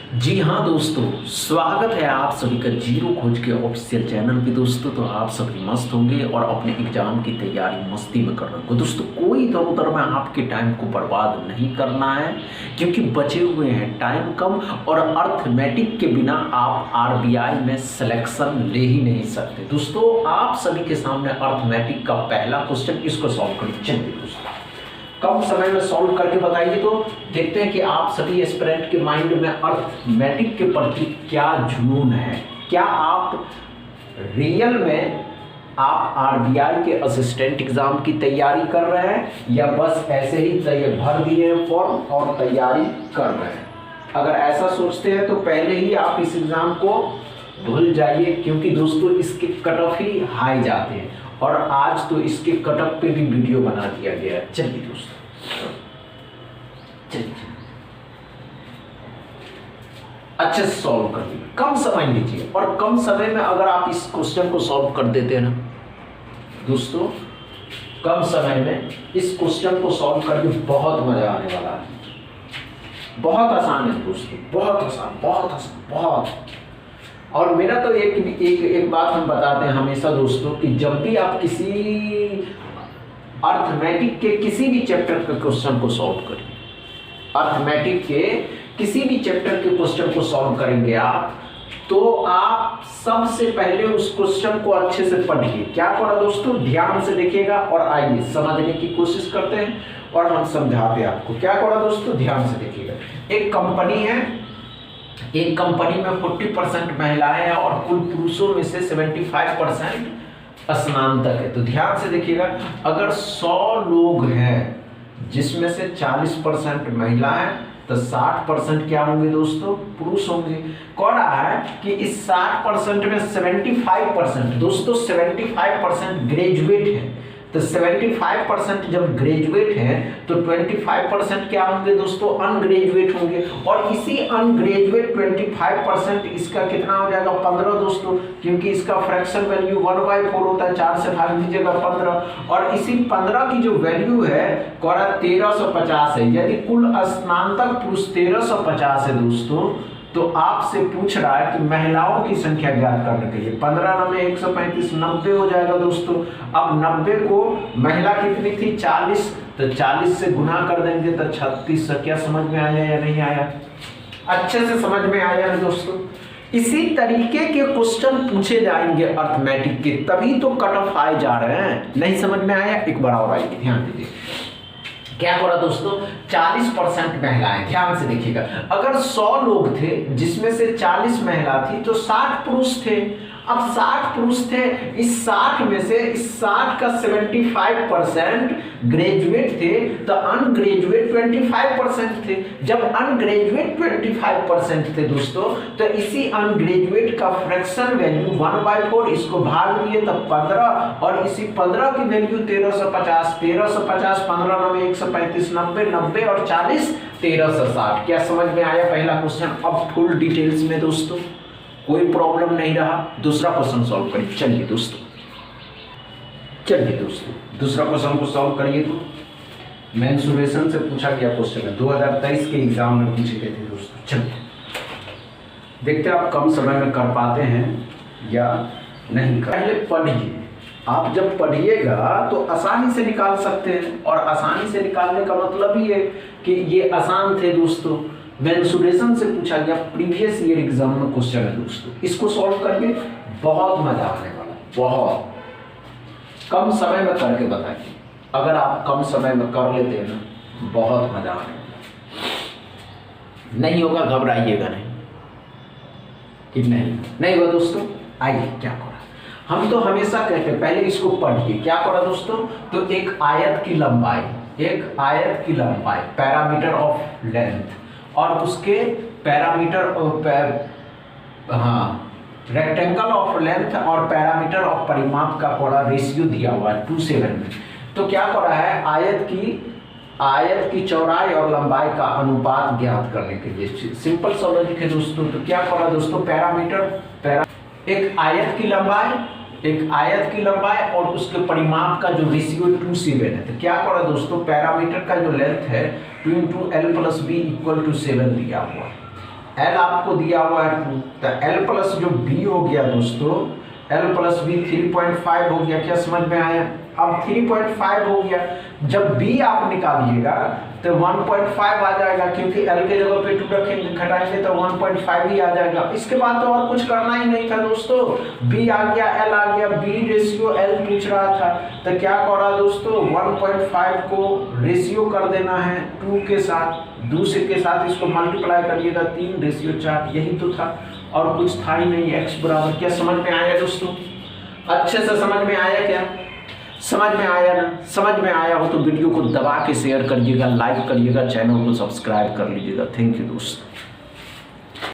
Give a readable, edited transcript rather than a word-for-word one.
जी हाँ दोस्तों, स्वागत है आप सभी का जीरो खोज के ऑफिशियल चैनल पे। दोस्तों तो आप सभी मस्त होंगे और अपने एग्जाम की तैयारी मस्ती में कर रहे होंगे। दोस्तों कोई दर में आपके टाइम को बर्बाद नहीं करना है, क्योंकि बचे हुए हैं टाइम कम और अर्थमेटिक के बिना आप आरबीआई में सिलेक्शन ले ही नहीं सकते। दोस्तों आप सभी के सामने अर्थमेटिक का पहला क्वेश्चन, इसको सॉल्व करिए। चलिए दोस्तों कम समय में सॉल्व करके बताइए। तो देखते हैं कि आप सभी एस्पिरेंट के माइंड में अर्थमेटिक के प्रति क्या जुनून है। क्या आप रियल में आप आरबीआई के असिस्टेंट एग्जाम की तैयारी कर रहे हैं, या बस ऐसे ही भर दिए हैं फॉर्म और तैयारी कर रहे हैं? अगर ऐसा सोचते हैं तो पहले ही आप इस एग्जाम को भूल जाइए, क्योंकि दोस्तों इसके कट ऑफ ही हाई जाते हैं और आज तो इसके कट ऑफ पे भी वीडियो बना दिया गया है। चलिए दोस्तों चलिए अच्छे से सॉल्व कर लीजिए, कम समय लीजिए। और कम समय में अगर आप इस क्वेश्चन को सॉल्व कर देते हैं ना दोस्तों, कम समय में इस क्वेश्चन को सॉल्व करके बहुत मजा आने वाला है। बहुत आसान है दोस्तों, बहुत आसान, बहुत आसान, बहुत। और मेरा तो एक बात हम बताते हैं हमेशा दोस्तों, कि जब भी आप किसी अर्थमेटिक के किसी भी चैप्टर के क्वेश्चन को सॉल्व करें, अर्थमेटिक के किसी भी चैप्टर के क्वेश्चन को सॉल्व करेंगे आप, तो आप सबसे पहले उस क्वेश्चन को अच्छे से पढ़िए। क्या पढ़ा दोस्तों? ध्यान से देखिएगा और आइए समझने की कोशिश करते हैं और हम समझाते हैं आपको। क्या पढ़ा दोस्तों? ध्यान से देखिएगा। एक कंपनी है, एक कंपनी में 40% महिलाएं हैं और कुल पुरुषों में से 75% स्नातक है। तो ध्यान से देखिएगा, अगर 100 लोग हैं जिसमें से 40% महिलाएं, तो 60% क्या होंगे दोस्तों? पुरुष होंगे। कह रहा है कि इस 60% में 75% दोस्तों 75% ग्रेजुएट है। तो 75% जब ग्रेजुएट हैं तो 25% क्या होंगे दोस्तों? अनग्रेजुएट होंगे। और इसी अनग्रेजुएट 25% इसका कितना हो जाएगा? 15 दोस्तों, क्योंकि इसका फ्रैक्शन वैल्यू 1/4 होता है, 4 से भाग दीजिएगा 15। और इसी 15 की जो वैल्यू है कोरा 1350 है। यदि कुल स्नातक पुरुष 1350 है दोस्तों, तो आपसे पूछ रहा है कि महिलाओं की संख्या ज्ञात करने के लिए 15 में 135 90 हो जाएगा दोस्तों। अब 90 को महिला कितनी थी? 40, तो 40 से गुना कर देंगे तो 36। क्या समझ में आया या नहीं आया? अच्छे से समझ में आया है दोस्तों। इसी तरीके के क्वेश्चन पूछे जाएंगे अर्थमेटिक के, तभी तो कट ऑफ आए जा रहे हैं। नहीं समझ में आया? एक बार और आइए, ध्यान दीजिए। क्या करा दोस्तों? 40% महिलाएं। ध्यान से देखिएगा, अगर 100 लोग थे जिसमें से 40 महिला थी, तो 60 पुरुष थे। अब 60 पुरुष थे, इस 60 में से इस 60 का 75% ग्रेजुएट थे, तो अनग्रेजुएट 25% थे। जब अनग्रेजुएट 25% थे दोस्तों, तो इसी अनग्रेजुएट का फ्रैक्शन वैल्यू 1/4, इसको भाग दिए तो 15, और इसी 15 की वैल्यू 1350, 15 में 135, 90 और 40 1360। क्या समझ में आया पहला क्वेश्चन? अब फुल डिटेल्स में दोस्तों, कोई प्रॉब्लम नहीं रहा। दूसरा क्वेश्चन सॉल्व करिए। चलिए दोस्तों दूसरा क्वेश्चन को सॉल्व करिए। तो मेंसुरेशन से पूछा गया क्वेश्चन है, 2023 के एग्जाम में पूछे गए थे दोस्तों। चलिए देखते हैं आप कम समय में कर पाते हैं या नहीं। पहले पढ़िए, आप जब पढ़िएगा तो आसानी से निकाल सकते हैं। और आसानी से निकालने का मतलब ही है कि ये आसान थे दोस्तों। मेंसुरेशन से पूछा गया प्रीवियस ईयर एग्जाम में क्वेश्चन है दोस्तों। इसको सॉल्व करके बहुत मजा आने वाला है, बहुत। कम समय में करके बताइए, अगर आप कम समय में कर लेते हैं ना, बहुत मजा आने वाला है। नहीं होगा घबराइएगा नहीं कि नहीं होगा दोस्तों। आइए क्या करा, हम तो हमेशा कहते हैं पहले इसको पढ़िए। क्या पढ़ा दोस्तों? तो एक आयत की लंबाई, पैरामीटर ऑफ लेंथ, और उसके पैरामीटर रेक्टेंगल ऑफ लेंथ और पैरामीटर ऑफ परिमाप का कोड़ा रेशियो दिया हुआ है 2:7 में। तो क्या कोड़ा है? आयत की चौड़ाई और लंबाई का अनुपात ज्ञात करने के लिए सिंपल सा लॉजिक है दोस्तों। तो क्या कोड़ा दोस्तों? एक आयत की लंबाई और उसके परिमाप का जो रेशियो 2:7 है। तो क्या करा दोस्तों? पैरामीटर का जो लेंथ है 2 × L + B = 7 दिया हुआ है। एल आपको दिया हुआ है 2, तो एल प्लस जो बी हो गया दोस्तों, एल प्लस बी 3.5 हो गया। क्या समझ में आया? अब 3.5 हो गया, जब बी आप निकालिएगा तो 1.5 आ जाएगा, क्योंकि एल के जगह पे 2 रखेंगे, घटाएंगे तो 1.5 ही आ जाएगा। इसके बाद तो और कुछ करना ही नहीं था दोस्तों, बी आ गया, एल आ गया, बी रेशियो एल पूछ रहा था, तो क्या करा दोस्तों, 1.5 को रेशियो कर देना है 2 के साथ, दूसरे के साथ इसको मल्टीप्लाई करिएगा 3:4, यही तो था, और कुछ था ही नहीं। एक्स बराबर, क्या समझ में आया दोस्तों? अच्छे से समझ में आया? क्या समझ में आया ना? समझ में आया हो तो वीडियो को दबा के शेयर करिएगा, लाइक करिएगा, चैनल को सब्सक्राइब कर लीजिएगा। थैंक यू दोस्त।